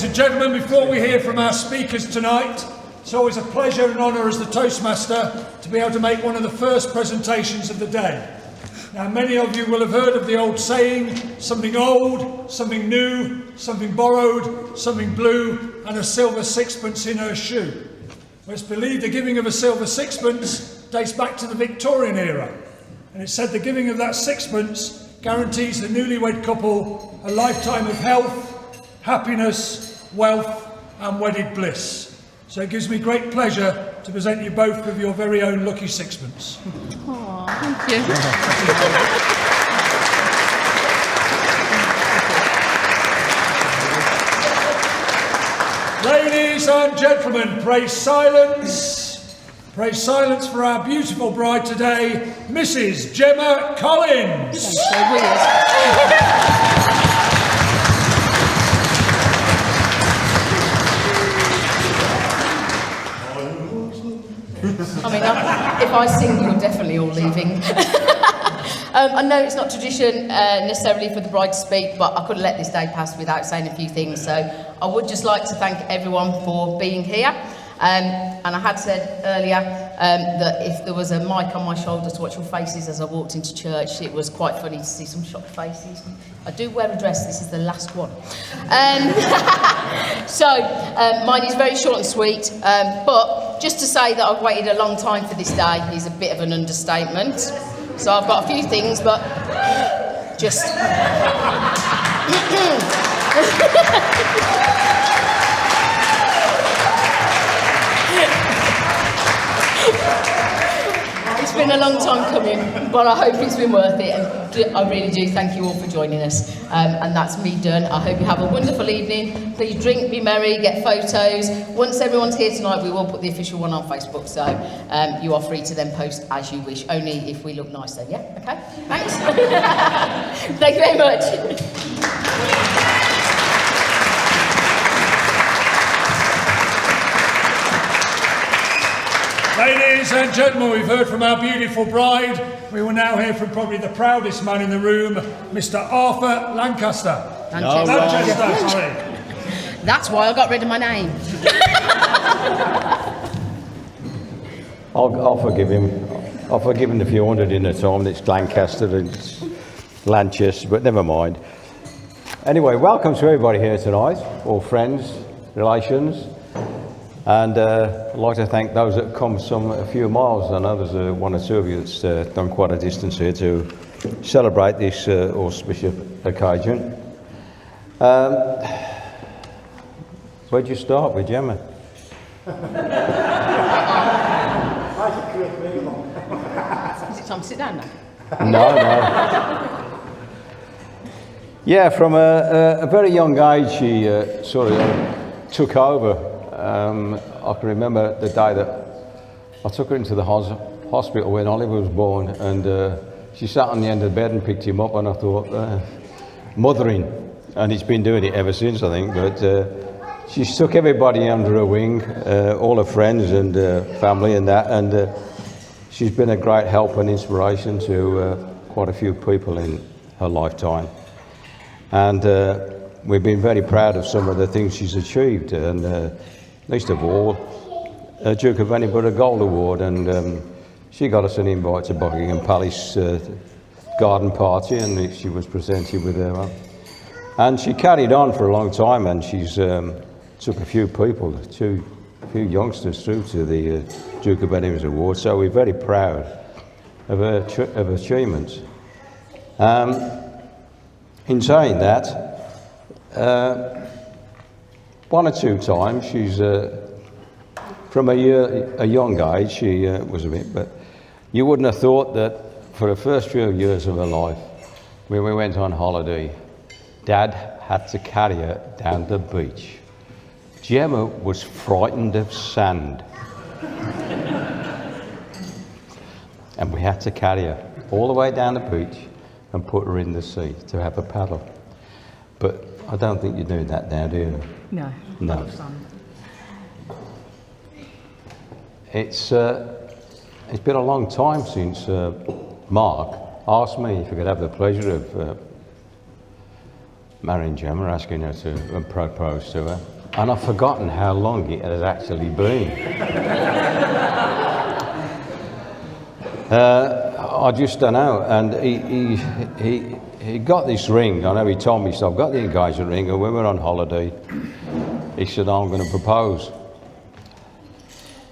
Ladies and gentlemen, before we hear from our speakers tonight, it's always a pleasure and honour as the Toastmaster to be able to make one of the first presentations of the day. Now, many of you will have heard of the old saying, something old, something new, something borrowed, something blue, and a silver sixpence in her shoe. Well, it's believed the giving of a silver sixpence dates back to the Victorian era, and it's said the giving of that sixpence guarantees the newlywed couple a lifetime of health, happiness, wealth, and wedded bliss. So it gives me great pleasure to present you both with your very own lucky sixpence. Oh, thank you. Ladies and gentlemen, praise silence. Praise silence for our beautiful bride today, Mrs. Gemma Collins. That's so weird. I mean, if I sing, you're definitely all leaving. I know it's not tradition necessarily for the bride to speak, but I couldn't let this day pass without saying a few things. So I would just like to thank everyone for being here. And I had said earlier that if there was a mic on my shoulder to watch your faces as I walked into church, it was quite funny to see some shocked faces. I do wear a dress, this is the last one. Mine is very short and sweet, but just to say that I've waited a long time for this day is a bit of an understatement. So I've got a few things, but just... It's been a long time coming, but I hope it's been worth it, and I really do thank you all for joining us. And that's me done. I hope you have a wonderful evening. Please drink, be merry, get photos. Once everyone's here tonight, we will put the official one on Facebook, so you are free to then post as you wish, only if we look nice then, yeah? Okay? Thanks. Thank you very much. Ladies and gentlemen, we've heard from our beautiful bride. We will now hear from probably the proudest man in the room, Mr. Arthur Lancaster. Lancaster, sorry. That's why I got rid of my name. I'll forgive him. I've forgiven a few hundred in a time. It's Lancaster and it's Lanchester, but never mind. Anyway, welcome to everybody here tonight, all friends, relations. And I'd like to thank those that have come a few miles. I know there's one or two of you that's done quite a distance here to celebrate this auspicious occasion. Where'd you start with, Gemma? Is it time to sit down now? No. Yeah, from a very young age, she sort of took over. I can remember the day that I took her into the hospital when Oliver was born, and she sat on the end of the bed and picked him up, and I thought, mothering, and he's been doing it ever since, I think, but she took everybody under her wing, all her friends and family and that, and she's been a great help and inspiration to quite a few people in her lifetime. And we've been very proud of some of the things she's achieved, and least of all, Duke of Edinburgh Gold Award, and she got us an invite to Buckingham Palace garden party, and she was presented with her. And she carried on for a long time, and she's took a few people, a few youngsters through to the Duke of Edinburgh Award, so we're very proud of her achievements. In saying that, one or two times she's from a young age she was a bit, but you wouldn't have thought that for the first few years of her life, when we went on holiday, Dad had to carry her down the beach. Gemma was frightened of sand, and we had to carry her all the way down the beach and put her in the sea to have a paddle. But I don't think you're doing that now, do you? No. No. It's been a long time since Mark asked me if I could have the pleasure of marrying Gemma, asking her to propose to her. and I've forgotten how long it has actually been. I just don't know. And he got this ring. I know he told me, so I've got the engagement ring, and when we were on holiday, he said, I'm going to propose.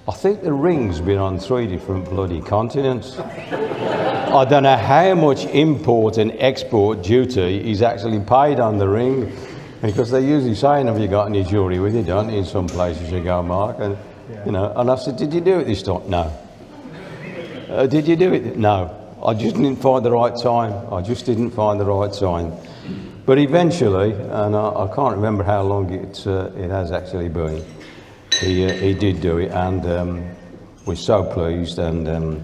I think the ring's been on 3 different bloody continents. I don't know how much import and export duty he's actually paid on the ring, because they're usually saying, have you got any jewellery with you, don't you? In some places you go, Mark, and you know. And I said, did you do it this time? No. Did you do it? No. I just didn't find the right time. I just didn't find the right time. But eventually, and I can't remember how long it has actually been, he did do it, and we're so pleased, and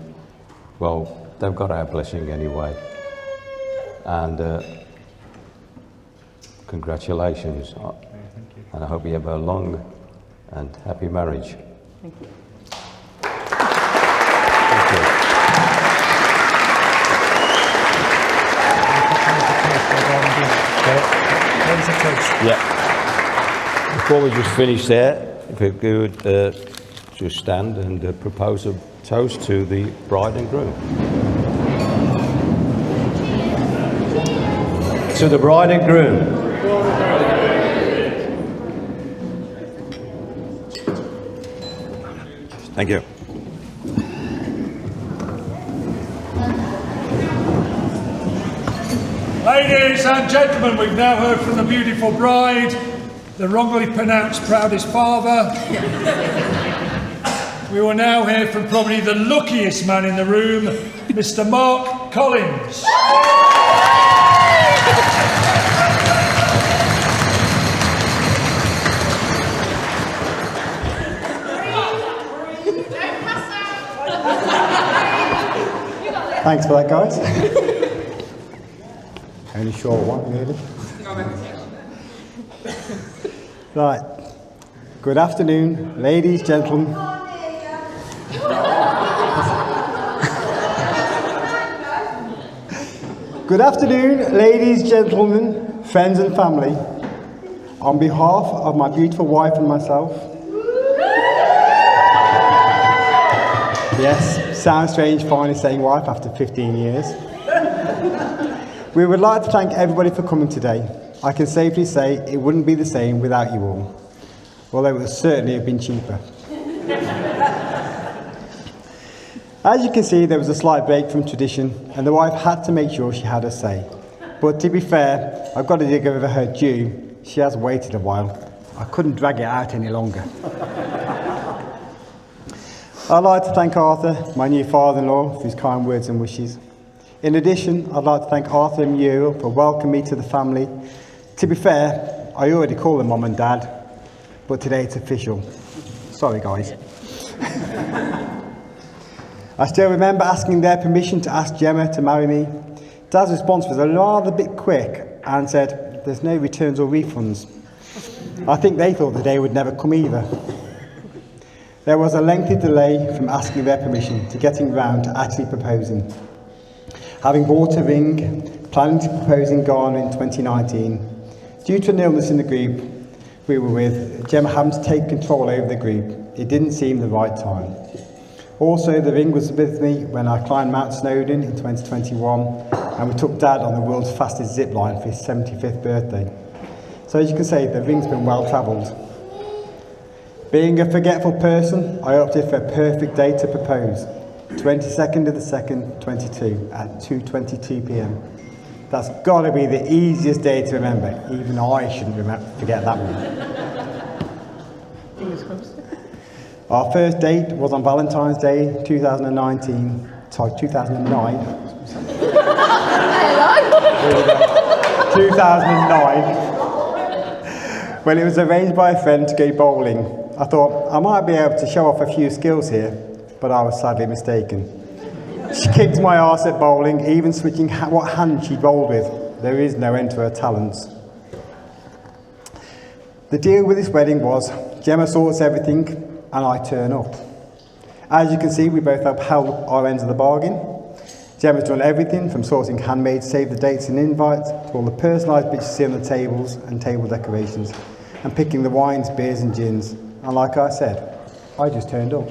well, they've got our blessing anyway. And congratulations. And I hope you have a long and happy marriage. Thank you. Yeah. Before we just finish there, if we could just stand and propose a toast to the bride and groom. To the bride and groom. Thank you. Ladies and gentlemen, we've now heard from the beautiful bride, the wrongly pronounced proudest father. We will now hear from probably the luckiest man in the room, Mr. Mark Collins. Thanks for that, guys. Only short one, really. Right. Good afternoon, ladies, gentlemen. Good afternoon, ladies, gentlemen, friends and family. On behalf of my beautiful wife and myself. Yes, sounds strange finally saying wife after 15 years. We would like to thank everybody for coming today. I can safely say it wouldn't be the same without you all, although it would certainly have been cheaper. As you can see, there was a slight break from tradition, and the wife had to make sure she had her say. But to be fair, I've got to give her due. She has waited a while. I couldn't drag it out any longer. I'd like to thank Arthur, my new father-in-law, for his kind words and wishes. In addition, I'd like to thank Arthur and Muriel for welcoming me to the family. To be fair, I already call them Mum and Dad, but today it's official. Sorry, guys. I still remember asking their permission to ask Gemma to marry me. Dad's response was a rather bit quick and said, there's no returns or refunds. I think they thought the day would never come either. There was a lengthy delay from asking their permission to getting round to actually proposing. Having bought a ring, planning to propose in Ghana in 2019, due to an illness in the group we were with, Gemma having to take control over the group, it didn't seem the right time. Also, the ring was with me when I climbed Mount Snowdon in 2021, and we took Dad on the world's fastest zip line for his 75th birthday. So as you can see, the ring's been well travelled. Being a forgetful person, I opted for a perfect day to propose. 22nd of the 2nd, 22 at 2:22 p.m. That's got to be the easiest day to remember. Even I shouldn't forget that one. Fingers crossed. Our first date was on Valentine's Day 2019. Sorry, 2009. Hello. 2009. When it was arranged by a friend to go bowling. I thought I might be able to show off a few skills here, but I was sadly mistaken. She kicked my arse at bowling, even switching what hand she bowled with. There is no end to her talents. The deal with this wedding was Gemma sorts everything and I turn up. As you can see, we both upheld our ends of the bargain. Gemma's done everything from sorting handmade save the dates and invites to all the personalised bits you see on the tables and table decorations. and picking the wines, beers and gins. And like I said, I just turned up.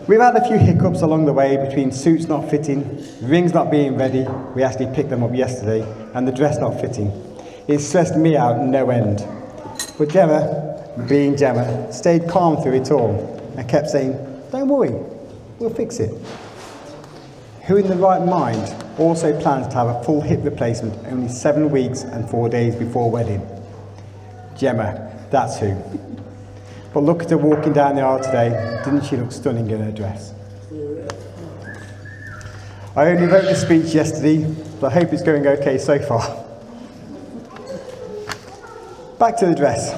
We've had a few hiccups along the way between suits not fitting, rings not being ready, we actually picked them up yesterday, and the dress not fitting. It stressed me out no end. But Gemma, being Gemma, stayed calm through it all and kept saying, "Don't worry, we'll fix it." Who in the right mind also plans to have a full hip replacement only 7 weeks and 4 days before wedding? Gemma, that's who. But look at her walking down the aisle today. Didn't she look stunning in her dress? I only wrote the speech yesterday, but I hope it's going okay so far. Back to the dress.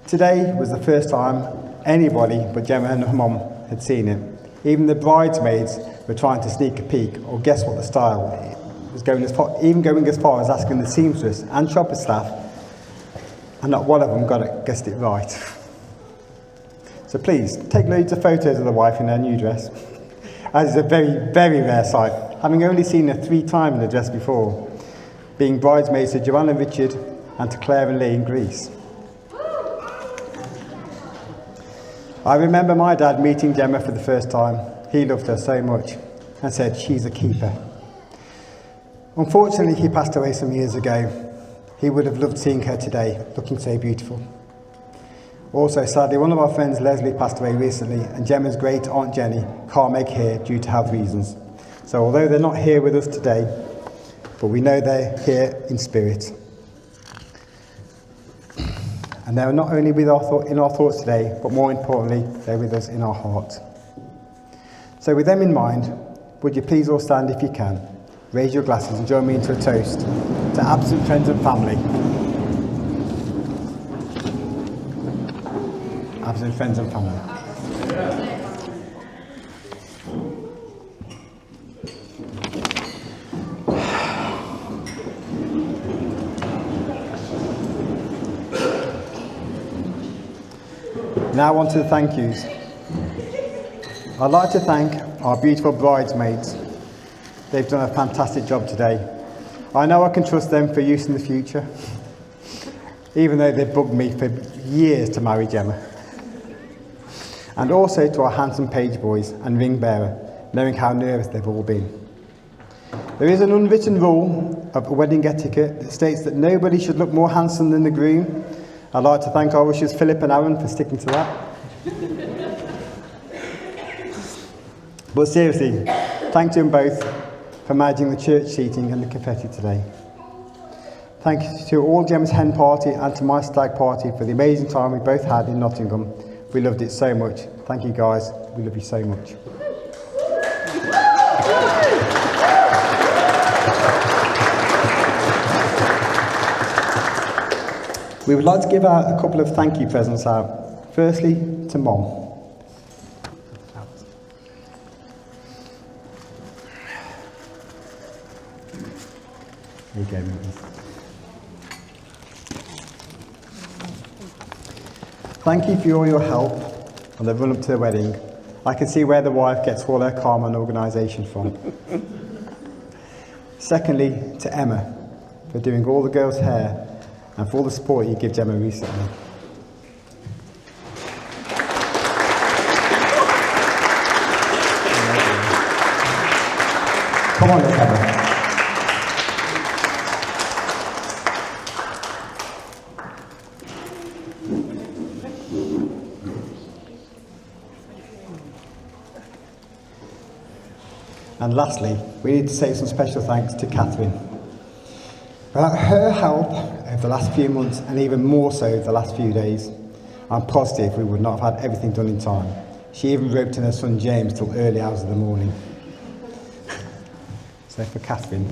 Today was the first time anybody but Gemma and her mum had seen it. Even the bridesmaids were trying to sneak a peek or guess what the style was, going as far as asking the seamstress and shopper staff, and not one of them guessed it right. So please, take loads of photos of the wife in her new dress, as is a very, very rare sight, having only seen her 3 times in the dress before, being bridesmaids to Joanna and Richard and to Claire and Lee in Greece. I remember my dad meeting Gemma for the first time. He loved her so much and said, "She's a keeper." Unfortunately, he passed away some years ago. He would have loved seeing her today, looking so beautiful. Also, sadly, one of our friends, Leslie, passed away recently, and Gemma's great aunt Jenny can't make here due to health reasons. So although they're not here with us today, but we know they're here in spirit. And they're not only in our thoughts today, but more importantly, they're with us in our hearts. So with them in mind, would you please all stand if you can, raise your glasses and join me into a toast to absent friends and family. Absent friends and family. Now on to the thank yous. I'd like to thank our beautiful bridesmaids. They've done a fantastic job today. I know I can trust them for use in the future, even though they've bugged me for years to marry Gemma. And also to our handsome page boys and ring bearer, knowing how nervous they've all been. There is an unwritten rule of wedding etiquette that states that nobody should look more handsome than the groom. I'd like to thank our ushers Philip and Aaron for sticking to that. But seriously, thank you both for managing the church seating and the confetti today. Thank you to all Gemma's hen party and to my stag party for the amazing time we both had in Nottingham. We loved it so much. Thank you guys, we love you so much. We would like to give out a couple of thank you presents out. Firstly, to Mom. There you go, Mum. Thank you for all your help on the run up to the wedding. I can see where the wife gets all her calm and organisation from. Secondly, to Emma, for doing all the girls' hair and for all the support you give Gemma recently. Come on, Emma. And lastly, we need to say some special thanks to Catherine. Without her help over the last few months, and even more so the last few days, I'm positive we would not have had everything done in time. She even roped in her son James till early hours of the morning. So for Catherine.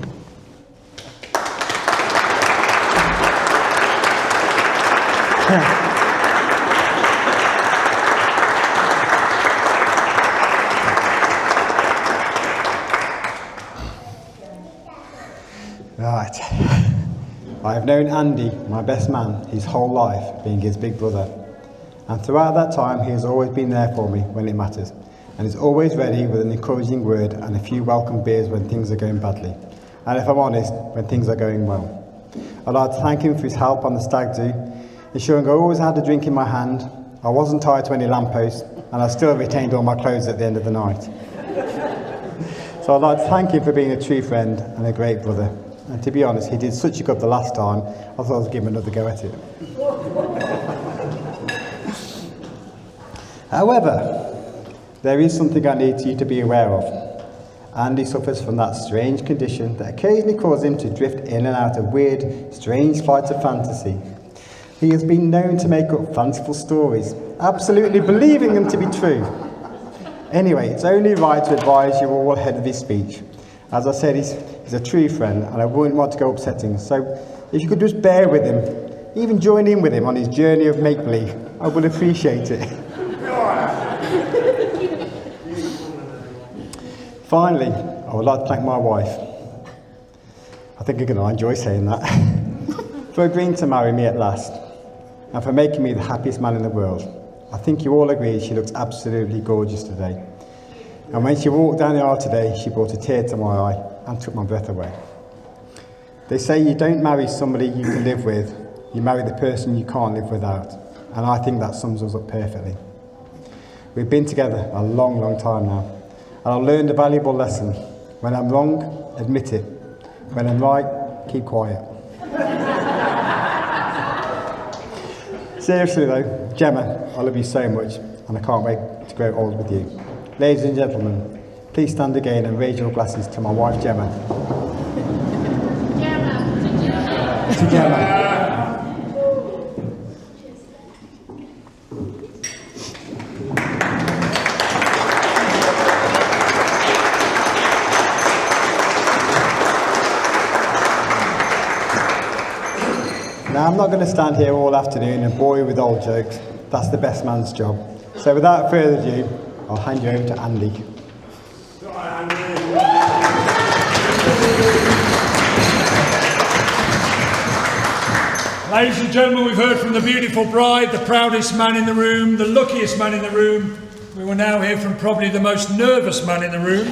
Right. I have known Andy, my best man, his whole life, being his big brother. And throughout that time, he has always been there for me when it matters, and is always ready with an encouraging word and a few welcome beers when things are going badly, and if I'm honest, when things are going well. I'd like to thank him for his help on the stag do, ensuring I always had a drink in my hand, I wasn't tied to any lamppost, and I still retained all my clothes at the end of the night. So I'd like to thank him for being a true friend and a great brother. And to be honest, he did such a good the last time, I thought I'd give him another go at it. However, there is something I need you to be aware of. Andy suffers from that strange condition that occasionally causes him to drift in and out of weird, strange flights of fantasy. He has been known to make up fanciful stories, absolutely believing them to be true. Anyway, it's only right to advise you all ahead of his speech. As I said, he's a true friend, and I wouldn't want to go upsetting, so if you could just bear with him, even join in with him on his journey of make-believe, I would appreciate it. Finally, I would like to thank my wife. I think you're going to enjoy saying that. For agreeing to marry me at last, and for making me the happiest man in the world. I think you all agree she looks absolutely gorgeous today. And when she walked down the aisle today, she brought a tear to my eye and took my breath away. They say you don't marry somebody you can live with, you marry the person you can't live without. And I think that sums us up perfectly. We've been together a long, long time now. And I've learned a valuable lesson. When I'm wrong, admit it. When I'm right, keep quiet. Seriously though, Gemma, I love you so much, and I can't wait to grow old with you. Ladies and gentlemen, please stand again and raise your glasses to my wife Gemma. Gemma. To Gemma. Now, I'm not going to stand here all afternoon and bore you with old jokes. That's the best man's job. So without further ado, I'll hand you over to Andy. Ladies and gentlemen, we've heard from the beautiful bride, the proudest man in the room, the luckiest man in the room. We will now hear from probably the most nervous man in the room.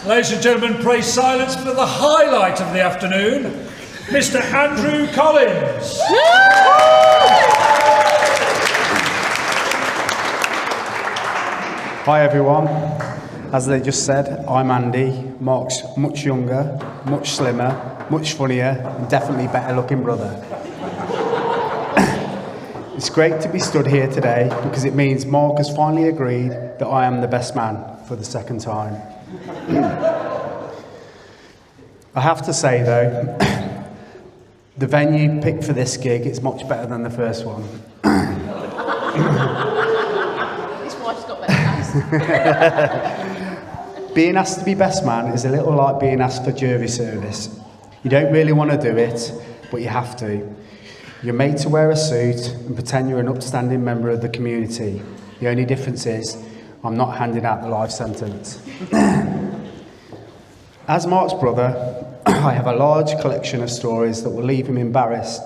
Ladies and gentlemen, pray silence for the highlight of the afternoon, Mr. Andrew Collins. Hi everyone. As they just said, I'm Andy. Mark's much younger, much slimmer, much funnier, and definitely better looking brother. It's great to be stood here today because it means Mark has finally agreed that I am the best man for the second time. I have to say though, the venue picked for this gig is much better than the first one. His wife's got better eyes. Being asked to be best man is a little like being asked for jury service. You don't really want to do it, but you have to. You're made to wear a suit and pretend you're an upstanding member of the community. The only difference is, I'm not handing out the life sentence. As Mark's brother, I have a large collection of stories that will leave him embarrassed,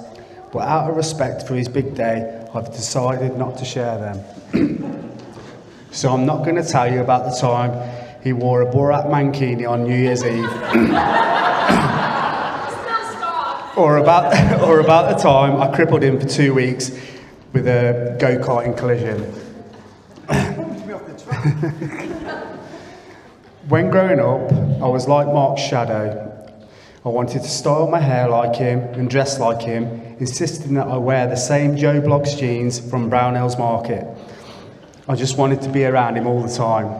but out of respect for his big day, I've decided not to share them. So I'm not going to tell you about the time he wore a Borat mankini on New Year's Eve. or about the time I crippled him for 2 weeks with a go-karting collision. When growing up, I was like Mark's shadow. I wanted to style my hair like him and dress like him, insisting that I wear the same Joe Bloggs jeans from Brownells Market. I just wanted to be around him all the time.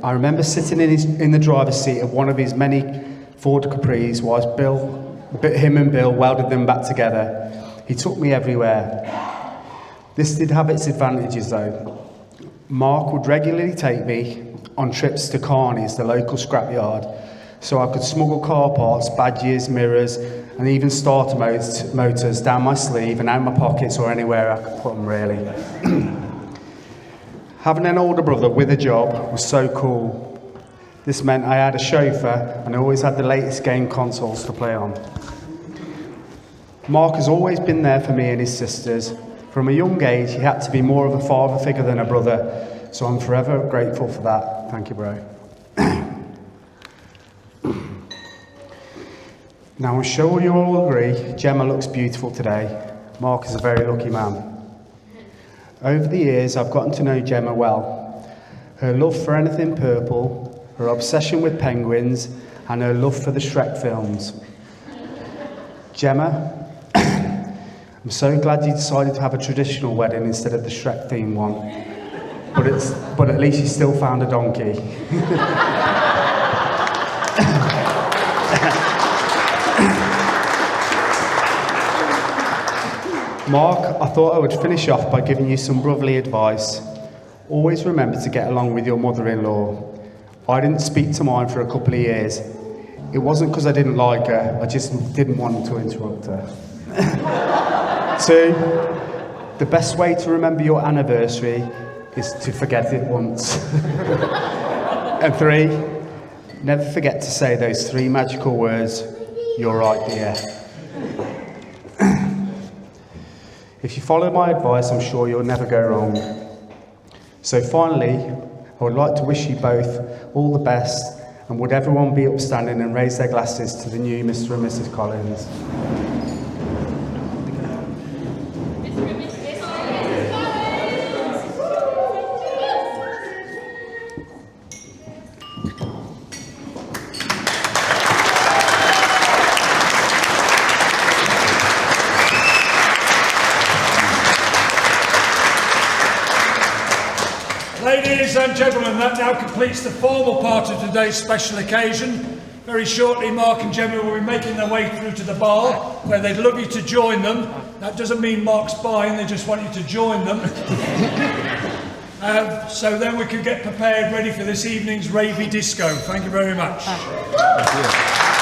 I remember sitting in the driver's seat of one of his many Ford Capris whilst him and Bill welded them back together. He took me everywhere. This did have its advantages though. Mark would regularly take me on trips to Carney's, the local scrapyard, so I could smuggle car parts, badges, mirrors, and even starter motors down my sleeve and out my pockets or anywhere I could put them really. Having an older brother with a job was so cool. This meant I had a chauffeur and I always had the latest game consoles to play on. Mark has always been there for me and his sisters. From a young age, he had to be more of a father figure than a brother, so I'm forever grateful for that. Thank you, bro. Now, I'm sure you all agree, Gemma looks beautiful today. Mark is a very lucky man. Over the years, I've gotten to know Gemma well. Her love for anything purple, her obsession with penguins, and her love for the Shrek films. Gemma, I'm so glad you decided to have a traditional wedding instead of the Shrek-themed one. But at least you still found a donkey. Mark, I thought I would finish off by giving you some brotherly advice. Always remember to get along with your mother-in-law. I didn't speak to mine for a couple of years. It wasn't because I didn't like her, I just didn't want to interrupt her. 2, the best way to remember your anniversary is to forget it once. And 3, never forget to say those 3 magical words, "You're right, dear." If you follow my advice, I'm sure you'll never go wrong. So finally, I would like to wish you both all the best, and would everyone be upstanding and raise their glasses to the new Mr. and Mrs. Collins. Ladies and gentlemen, that now completes the formal part of today's special occasion. Very shortly, Mark and Gemma will be making their way through to the bar, where they'd love you to join them. That doesn't mean Mark's buying, they just want you to join them. So then we can get prepared, ready for this evening's ravey disco. Thank you very much. Thank you.